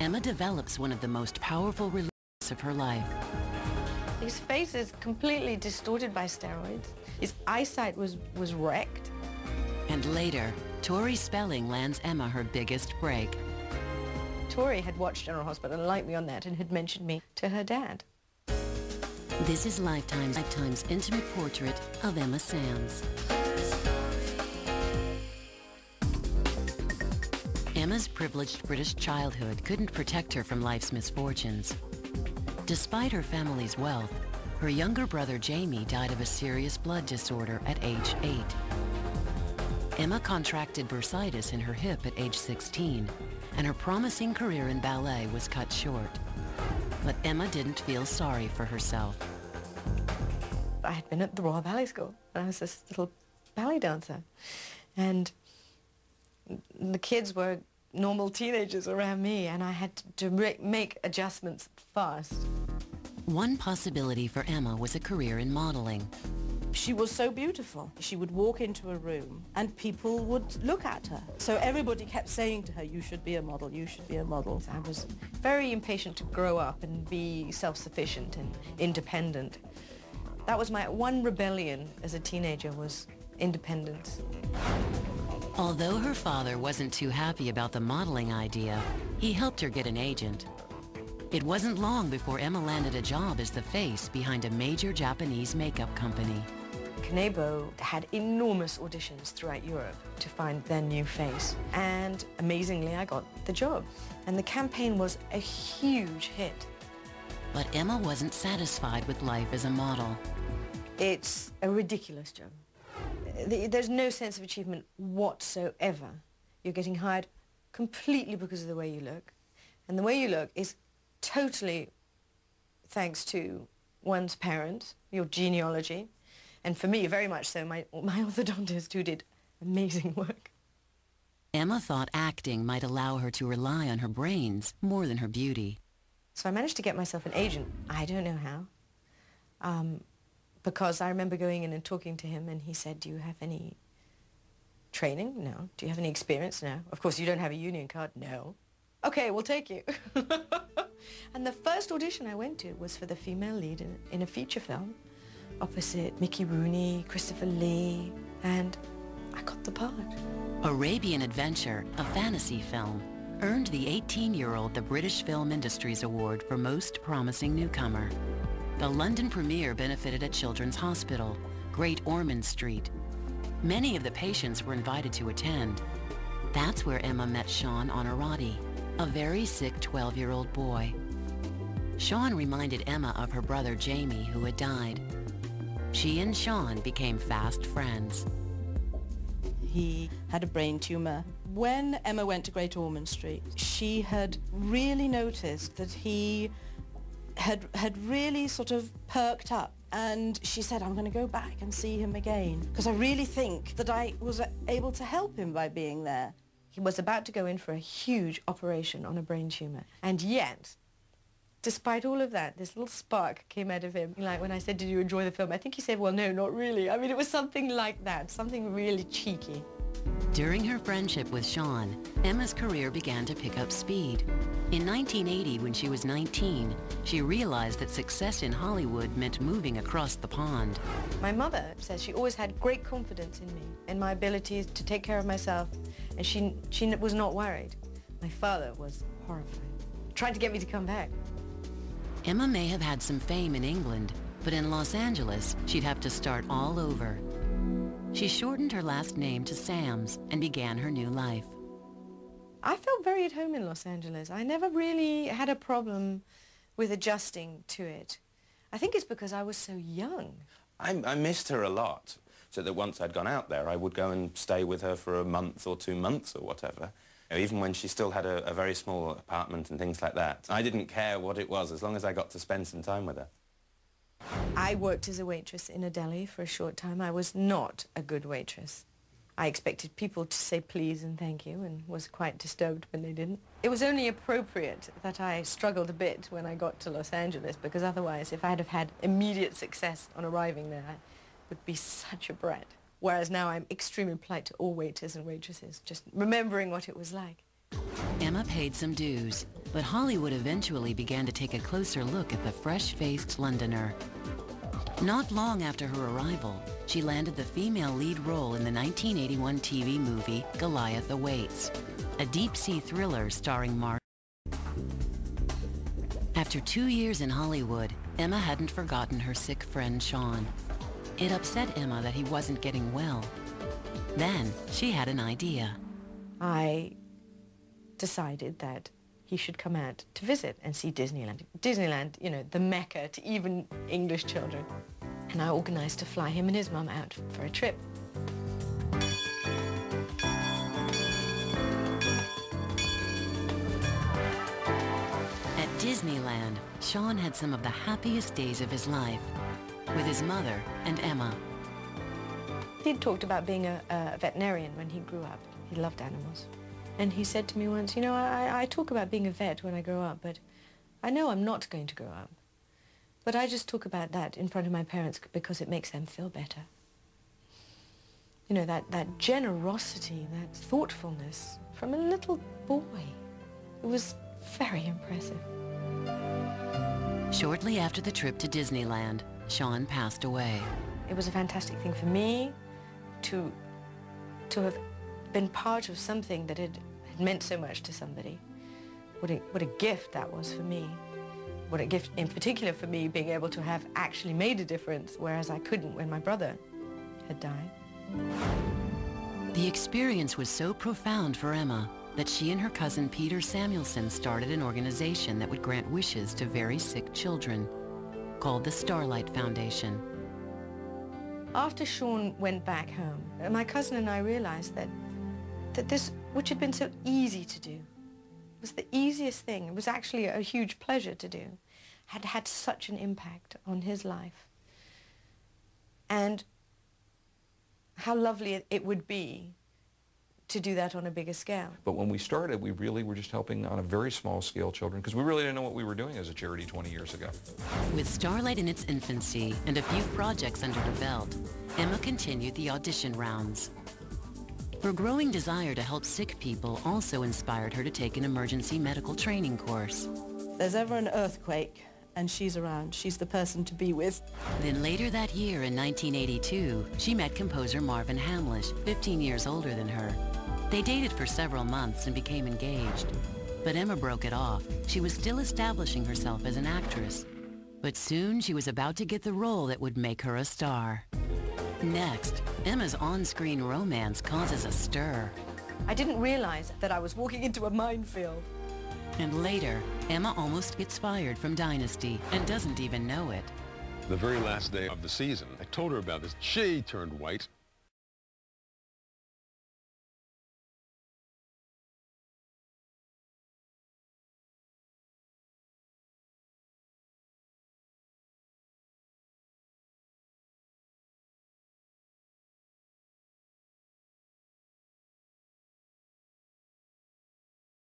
Emma develops one of the most powerful relationships of her life. His face is completely distorted by steroids. His eyesight was wrecked. And later, Tori Spelling lands Emma her biggest break. Tori had watched General Hospital and liked me on that and had mentioned me to her dad. This is Lifetime's intimate portrait of Emma Sams. Emma's privileged British childhood couldn't protect her from life's misfortunes. Despite her family's wealth, her younger brother Jamie died of a serious blood disorder at age 8. Emma contracted bursitis in her hip at age 16, and her promising career in ballet was cut short. But Emma didn't feel sorry for herself. I had been at the Royal Ballet School, and I was this little ballet dancer. And the kids were normal teenagers around me, and I had to make adjustments fast. One possibility for Emma was a career in modeling. She was so beautiful. She would walk into a room and people would look at her. So everybody kept saying to her, you should be a model, you should be a model. I was very impatient to grow up and be self-sufficient and independent. That was my one rebellion as a teenager, was independence. Although her father wasn't too happy about the modeling idea, he helped her get an agent. It wasn't long before Emma landed a job as the face behind a major Japanese makeup company. Kanebo had enormous auditions throughout Europe to find their new face. And amazingly, I got the job. And the campaign was a huge hit. But Emma wasn't satisfied with life as a model. It's a ridiculous job. There's no sense of achievement whatsoever. You're getting hired completely because of the way you look. And the way you look is totally thanks to one's parents, your genealogy, and for me, very much so, my orthodontist, who did amazing work. Emma thought acting might allow her to rely on her brains more than her beauty. So I managed to get myself an agent. I don't know how. Because I remember going in and talking to him, and he said, do you have any training? No. Do you have any experience? No. Of course, you don't have a union card? No. Okay, we'll take you. And the first audition I went to was for the female lead in a feature film opposite Mickey Rooney, Christopher Lee, and I got the part. Arabian Adventure, a fantasy film, earned the 18-year-old the British Film Industries Award for Most Promising Newcomer. The London premiere benefited a children's hospital, Great Ormond Street. Many of the patients were invited to attend. That's where Emma met Sean Honorati, a very sick 12-year-old boy. Sean reminded Emma of her brother Jamie, who had died. She and Sean became fast friends. He had a brain tumor. When Emma went to Great Ormond Street, she had really noticed that he had really sort of perked up. And she said, I'm going to go back and see him again, because I really think that I was able to help him by being there. He was about to go in for a huge operation on a brain tumor. And yet, despite all of that, this little spark came out of him. Like when I said, did you enjoy the film? I think he said, well, no, not really. I mean, it was something like that, something really cheeky. During her friendship with Sean, Emma's career began to pick up speed. In 1980, when she was 19, she realized that success in Hollywood meant moving across the pond. My mother says she always had great confidence in me and my abilities to take care of myself, and she was not worried. My father was horrified, trying to get me to come back. Emma may have had some fame in England, but in Los Angeles, she'd have to start all over. She shortened her last name to Sams and began her new life. I felt very at home in Los Angeles. I never really had a problem with adjusting to it. I think it's because I was so young. I missed her a lot, so that once I'd gone out there, I would go and stay with her for a month or 2 months or whatever. You know, even when she still had a very small apartment and things like that. I didn't care what it was, as long as I got to spend some time with her. I worked as a waitress in a deli for a short time. I was not a good waitress. I expected people to say please and thank you, and was quite disturbed when they didn't. It was only appropriate that I struggled a bit when I got to Los Angeles, because otherwise, if I had had immediate success on arriving there, I would be such a brat. Whereas now I'm extremely polite to all waiters and waitresses, just remembering what it was like. Emma paid some dues. But Hollywood eventually began to take a closer look at the fresh-faced Londoner. Not long after her arrival, she landed the female lead role in the 1981 TV movie Goliath Awaits, a deep-sea thriller starring Mark. After 2 years in Hollywood, Emma hadn't forgotten her sick friend Sean. It upset Emma that he wasn't getting well. Then she had an idea. I decided that he should come out to visit and see Disneyland. Disneyland, you know, the mecca to even English children. And I organized to fly him and his mum out for a trip. At Disneyland, Sean had some of the happiest days of his life with his mother and Emma. He'd talked about being a veterinarian when he grew up. He loved animals. And he said to me once, you know, I talk about being a vet when I grow up, but I know I'm not going to grow up. But I just talk about that in front of my parents because it makes them feel better. You know, that generosity, that thoughtfulness from a little boy. It was very impressive. Shortly after the trip to Disneyland, Sean passed away. It was a fantastic thing for me to have been part of something that had meant so much to somebody. What a gift that was for me. What a gift in particular for me, being able to have actually made a difference, whereas I couldn't when my brother had died. The experience was so profound for Emma that she and her cousin Peter Samuelson started an organization that would grant wishes to very sick children, called the Starlight Foundation. After Sean went back home, my cousin and I realized that this, which had been so easy to do, was the easiest thing. It was actually a huge pleasure to do. Had had such an impact on his life. And how lovely it would be to do that on a bigger scale. But when we started, we really were just helping on a very small scale children, because we really didn't know what we were doing as a charity 20 years ago. With Starlight in its infancy and a few projects under her belt, Emma continued the audition rounds. Her growing desire to help sick people also inspired her to take an emergency medical training course. If there's ever an earthquake and she's around, she's the person to be with. Then later that year in 1982, she met composer Marvin Hamlisch, 15 years older than her. They dated for several months and became engaged. But Emma broke it off. She was still establishing herself as an actress. But soon she was about to get the role that would make her a star. Next, Emma's on-screen romance causes a stir. I didn't realize that I was walking into a minefield. And later, Emma almost gets fired from Dynasty and doesn't even know it. The very last day of the season, I told her about this. She turned white.